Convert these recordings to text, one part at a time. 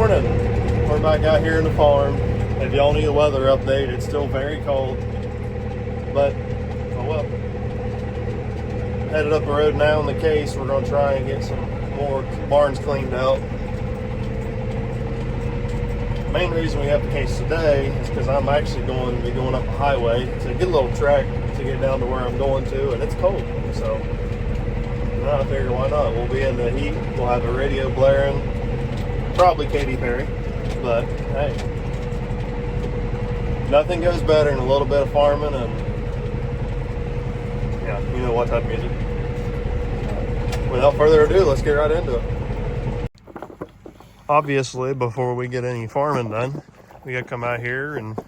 Morning. We're back out here in the farm. If y'all need a weather update, it's still very cold. But, oh well. Headed up the road now in the case. We're going to try and get some more barns cleaned out. The main reason we have the case today is because I'm actually going to be going up the highway to get a little track to get down to where I'm going to, and it's cold. So, I figure why not? We'll be in the heat. We'll have the radio blaring. Probably Katy Perry. But, hey. Nothing goes better than a little bit of farming and, yeah, you know what type of music. Without further ado, let's get right into it. Obviously, before we get any farming done, we got to come out here and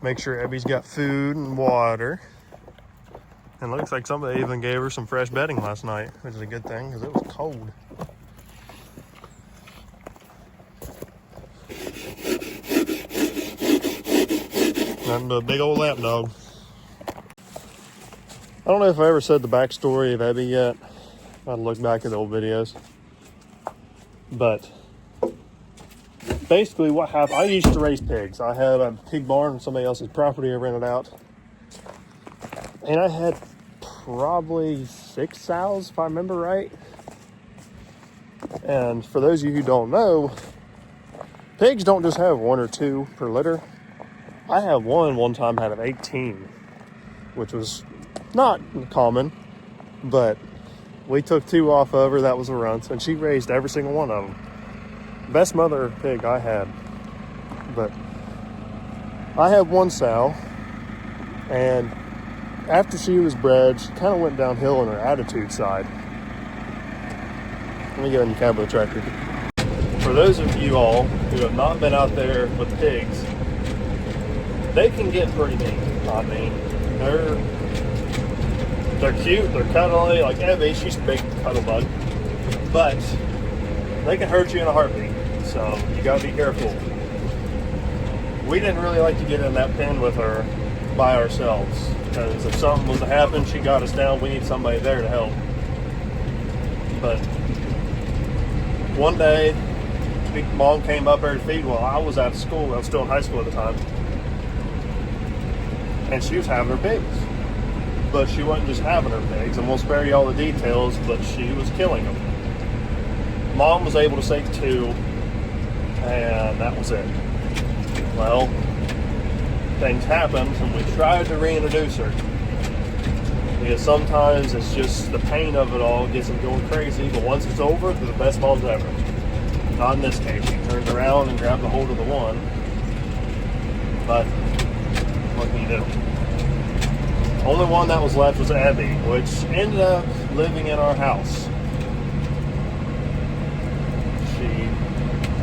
make sure Abby's got food and water. And it looks like somebody even gave her some fresh bedding last night, which is a good thing because it was cold. Nothing but a big old lap dog. I don't know if I ever said the backstory of Abby yet. I'd look back at the old videos. But basically what happened, I used to raise pigs. I had a pig barn on somebody else's property I rented out. And I had probably 6 sows, if I remember right. And for those of you who don't know, pigs don't just have 1 or 2 per litter. I had one time had 18, which was not common, but we took 2 off of her. That was a runt, and she raised every single one of them. Best mother pig I had. But I had 1 sow, and after she was bred, she kind of went downhill on her attitude side. Let me get in the cab of the tractor. For those of you all who have not been out there with pigs, they can get pretty mean. I mean, they're cute, they're cuddly, like Abby, she's a big cuddle bug, but they can hurt you in a heartbeat, so you gotta be careful. We didn't really like to get in that pen with her by ourselves, because if something was to happen, she got us down, we need somebody there to help. But one day, Mom came up there to feed while I was out of school. I was still in high school at the time. And she was having her pigs. But she wasn't just having her pigs, and we'll spare you all the details, but she was killing them. Mom was able to save 2, and that was it. Well, things happened, and we tried to reintroduce her. Because sometimes it's just the pain of it all gets them going crazy, but once it's over, they're the best moms ever. Not in this case. She turned around and grabbed a hold of the one. But what can you do? Only one that was left was Abby, which ended up living in our house.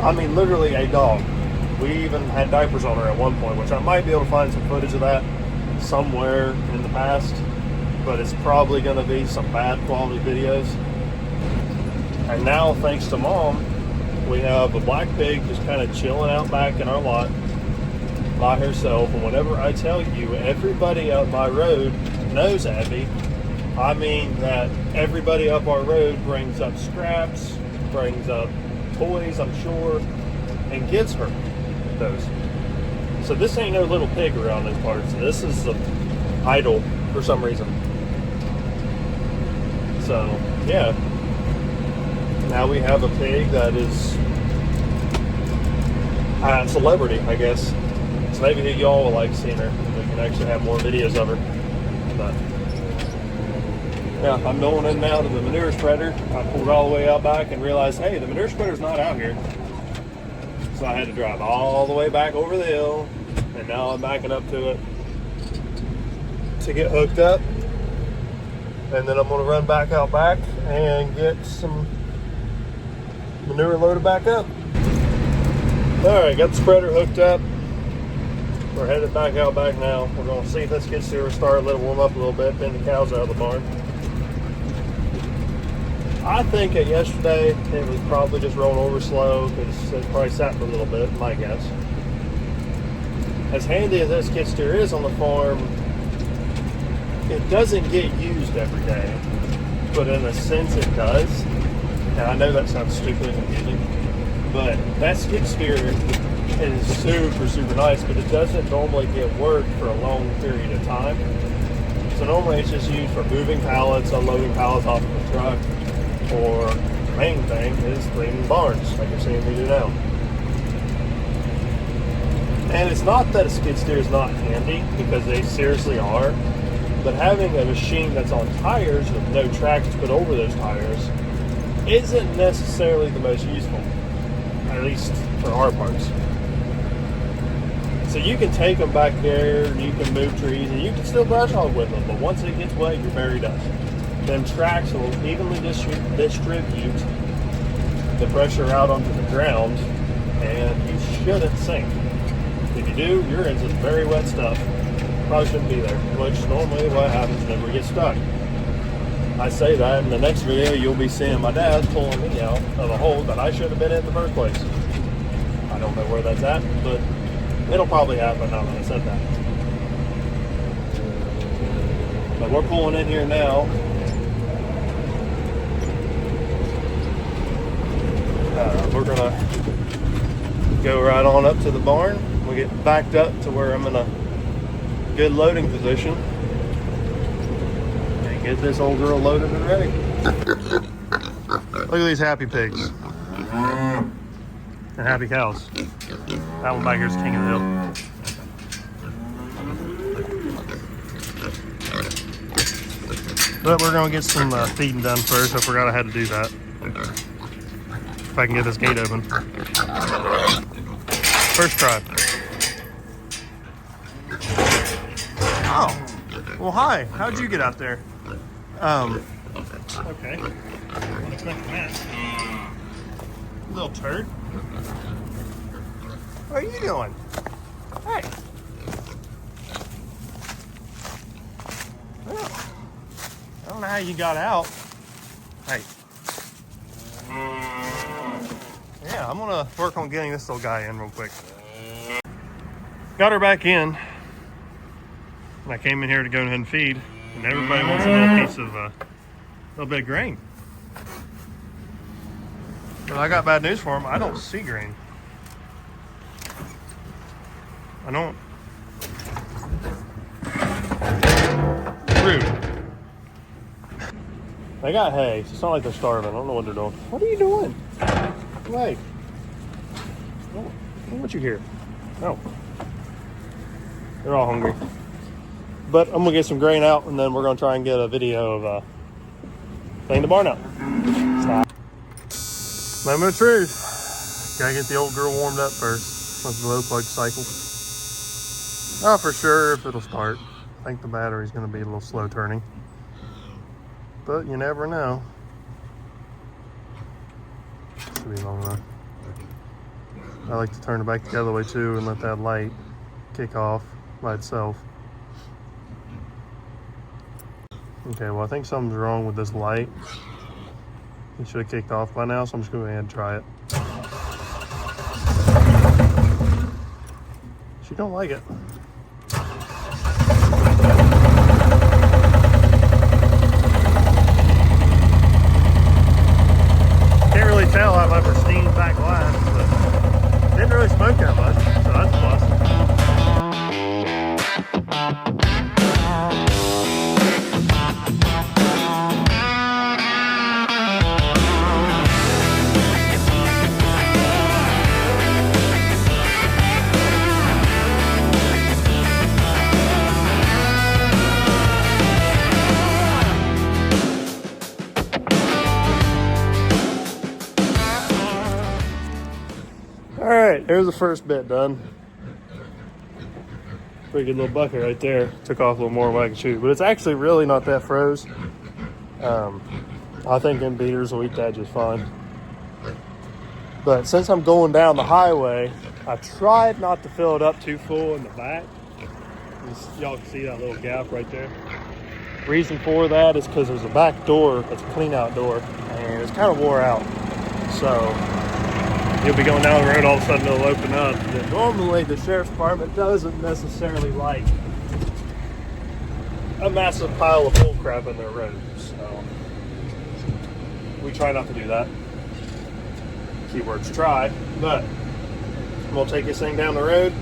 Literally a dog. We even had diapers on her at one point, which I might be able to find some footage of that somewhere in the past, but it's probably going to be some bad quality videos. And now, thanks to Mom, we have a black pig just kind of chilling out back in our lot by herself. And whenever I tell you, everybody up my road knows Abby. I mean that everybody up our road brings up scraps, brings up toys, I'm sure, and gives her those. So this ain't no little pig around these parts. This is an idol for some reason. So, yeah. Now we have a pig that is a celebrity, I guess. So maybe y'all will like seeing her. We can actually have more videos of her. But yeah, I'm going in now to the manure spreader. I pulled all the way out back and realized, hey, the manure spreader's not out here. So I had to drive all the way back over the hill, and now I'm backing up to it to get hooked up. And then I'm going to run back out back and get some manure loaded back up. Alright, got the spreader hooked up. We're headed back out back now. We're going to see if this gets to her start, let it warm up a little bit, then the cows out of the barn. I think that yesterday it was probably just rolling over slow because it probably sat for a little bit, my guess. As handy as this skid steer is on the farm, it doesn't get used every day, but in a sense it does. And I know that sounds stupid and confusing, But that skid steer is super nice, but it doesn't normally get work for a long period of time. So normally it's just used for moving pallets, unloading pallets off of the truck, or the main thing is cleaning barns, like you're seeing me do now. And it's not that a skid steer is not handy, because they seriously are, but having a machine that's on tires with no tracks put over those tires isn't necessarily the most useful, at least for our parts. So you can take them back there, and you can move trees, and you can still brush hog with them, but once it gets wet, you're very done. Then tracks will evenly distribute the pressure out onto the ground, and you shouldn't sink. If you do, you're in some very wet stuff. Probably shouldn't be there, which normally what happens whenever we get stuck. I say that in the next video, you'll be seeing my dad pulling me out of a hole that I should have been in the first place. I don't know where that's at, but it'll probably happen now that I said that. But we're pulling in here now. We're gonna go right on up to the barn. We'll get backed up to where I'm in a good loading position and get this old girl loaded and ready. Look at these happy pigs and happy cows. That one back here is king of the hill. But we're gonna get some feeding done first. I forgot I had to do that. If I can get this gate open. First try. Oh, well, hi. How'd you get out there? Okay. Wasn't expecting that. Little turd. What are you doing? Hey. Well, I don't know how you got out. Hey. Yeah, I'm gonna work on getting this little guy in real quick. Got her back in. And I came in here to go ahead and feed, and everybody wants a little piece of a little bit of grain. But I got bad news for them. I don't see grain. I don't. Rude. They got hay, so it's not like they're starving. I don't know what they're doing. What are you doing? Hey. I don't want you here. No. They're all hungry. But I'm gonna get some grain out, and then we're gonna try and get a video of cleaning the barn out. Stop. Moment of truth. Gotta get the old girl warmed up first. Let the glow plug cycle. Not for sure if it'll start. I think the battery's gonna be a little slow turning. But you never know. Should be long enough. I like to turn it back the other way too and let that light kick off by itself. Okay, well I think something's wrong with this light. It should have kicked off by now, so I'm just going to go ahead and try it. She don't like it. Can't really tell out of my pristine back glass, but didn't really smoke that much, so that's a plus. Alright, there's the first bit done. Pretty good little bucket right there. Took off a little more than I could chew, but it's actually really not that froze. I think them beaters will eat that just fine. But since I'm going down the highway, I tried not to fill it up too full in the back. Y'all can see that little gap right there. Reason for that is because there's a back door that's a clean out door, and it's kind of wore out. So you'll be going down the road, all of a sudden it'll open up. And normally the sheriff's department doesn't necessarily like a massive pile of bull crap in their road. So we try not to do that. keywords try, but we'll take this thing down the road,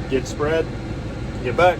get spread, get back.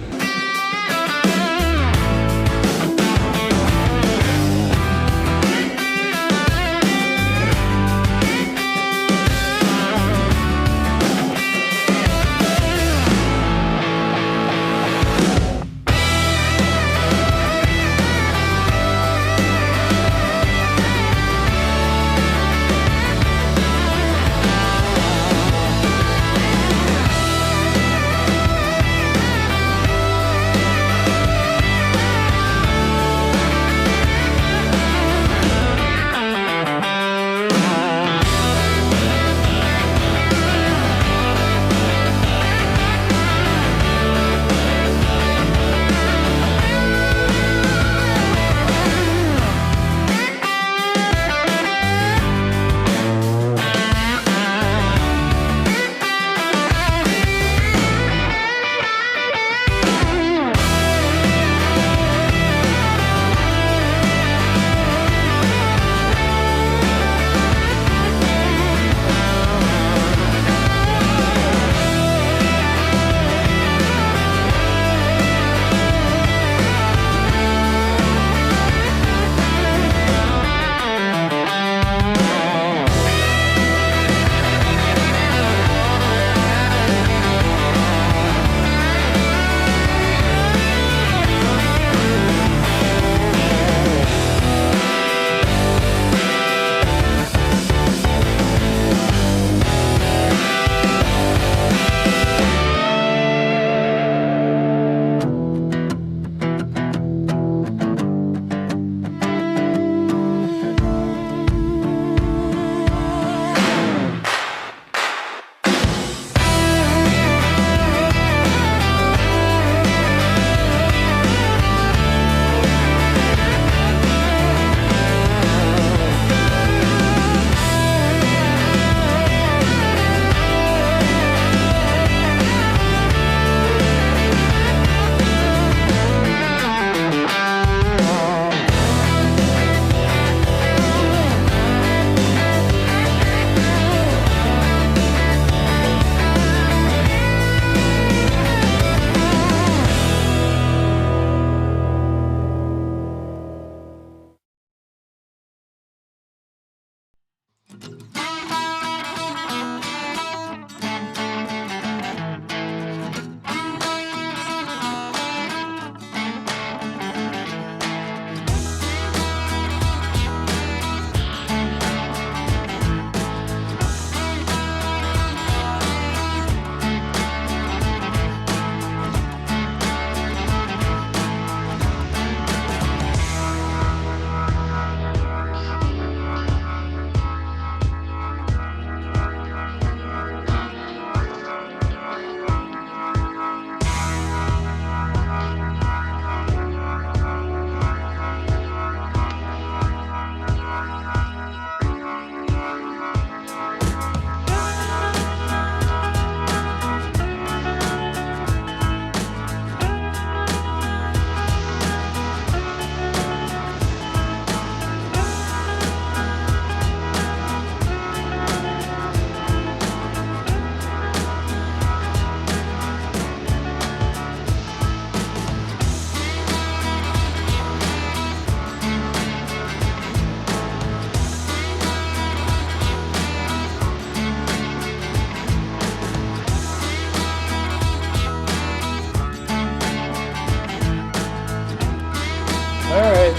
Alright,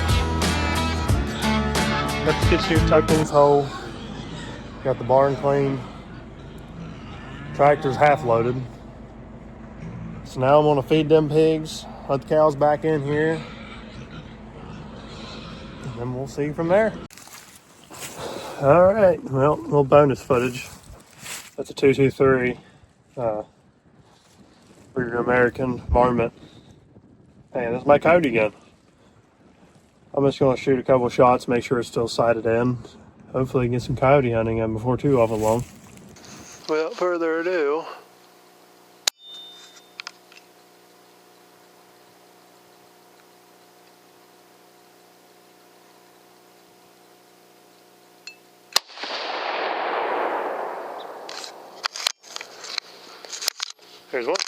got the skid steer tucked in its hole, got the barn clean, tractor's half loaded. So now I'm gonna feed them pigs, let the cows back in here, and then we'll see from there. Alright, well, little bonus footage. That's a 223 Breeder American varmint. Hey, this is my coyote again. I'm just going to shoot a couple shots, make sure it's still sighted in. Hopefully get some coyote hunting in before too awful long. Without further ado,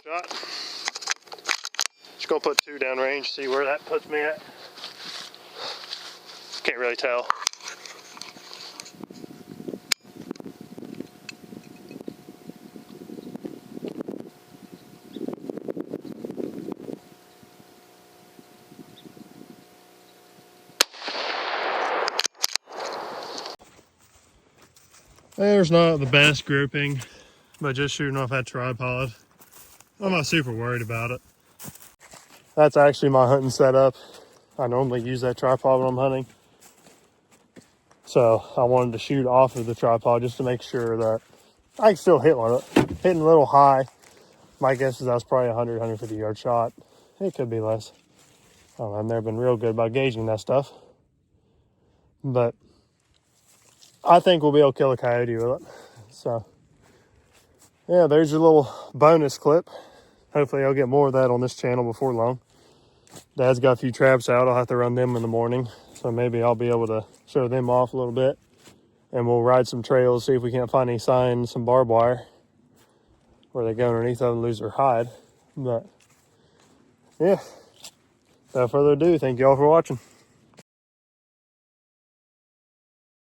shot. Just gonna put 2 downrange, see where that puts me at. Can't really tell. There's not the best grouping, but just shooting off that tripod, I'm not super worried about it. That's actually my hunting setup. I normally use that tripod when I'm hunting. So I wanted to shoot off of the tripod just to make sure that I can still hit one. Hitting a little high. My guess is that's probably a 100, 150 yard shot. It could be less. I don't know, I've never been real good about gauging that stuff. But I think we'll be able to kill a coyote with it. So yeah, there's your little bonus clip. Hopefully I'll get more of that on this channel before long. Dad's got a few traps out. I'll have to run them in the morning. So maybe I'll be able to show them off a little bit. And we'll ride some trails, see if we can't find any signs, some barbed wire, where they go underneath them and lose their hide. But yeah, without further ado, thank you all for watching.